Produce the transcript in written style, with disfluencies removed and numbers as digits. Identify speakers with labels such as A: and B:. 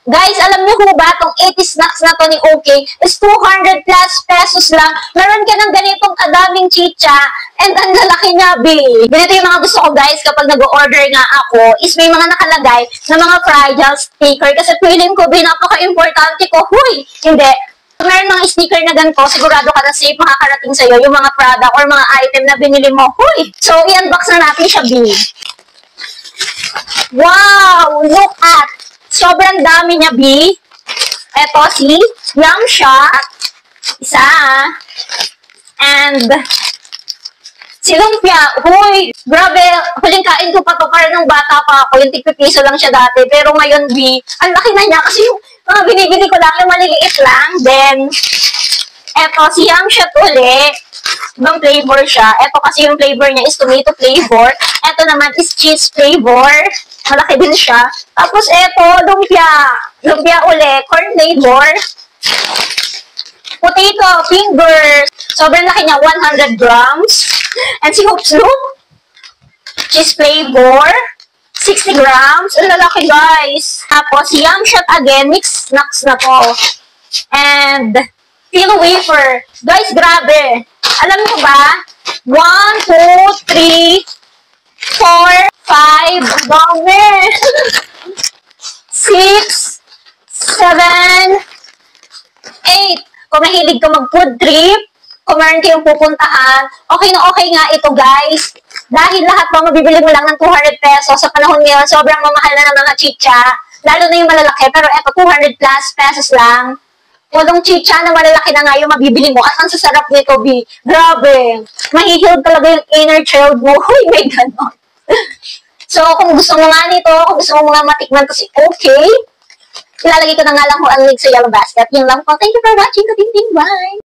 A: Guys, alam niyo ho ba, itong 80 snacks na to ni OK is 200 plus pesos lang. Meron ka ng ganitong kadaming chicha and ang lalaki niya, B. Ganito yung mga gusto ko, guys, kapag nag-order nga ako, is may mga nakalagay na mga fragile sticker kasi feeling ko, B, napaka-importante ko. Huy! Hindi. Kung meron mga sticker na ganito, sigurado ka na safe makakarating sa'yo yung mga product or mga item na binili mo. Huy! So, i-unbox na natin siya, B. Wow! Look at! Sobrang dami niya, B. Eto, si Yum Shot. Isa. And si Lumpia. Huy, grabe. Huling kain ko pa to para nung bata pa ako. Yung tig-piso lang siya dati. Pero ngayon, B, ang laki na niya kasi yung mga binibili ko lang, yung maliliit lang. Then, eto, si Yum Shot uli. Ibang flavor siya. Eto kasi yung flavor niya is tomato flavor. Eto naman is cheese flavor. Malaki din siya. Tapos eto, lumpia. Lumpia uli. Corn flavor. Potato fingers. Sobrang laki niya. 100 grams. And si Hoops Loop. Cheese flavor. 60 grams. Ang lalaki, guys. Tapos, Yum Shot again. Mixed snacks na to. And Feel wafer. Guys, grabe. Alam mo ba? 1, 2, 3, 4, 5, dami. 6, 7, 8. Kung mahilig ka mag-food trip, kung meron kayong pupuntahan, okay na okay nga ito, guys. Dahil lahat pa mabibili mo lang ng 200 pesos sa panahon ngayon, sobrang mamahal na ng mga chicha. Lalo na yung malalaki, pero eto 200 plus pesos lang. Walang chicha na malalaki na nga yung mabibili mo. At ang sasarap nito, B. Grabe. Mahihilod talaga yung inner child mo. Uy, may ganon. So, kung gusto mo nga nito, kung gusto mo nga matikman kasi okay, ilalagay ko na nga lang kung ang link sa Yellow Basket. Yun lang po. Thank you for watching. Kating-ting. Bye!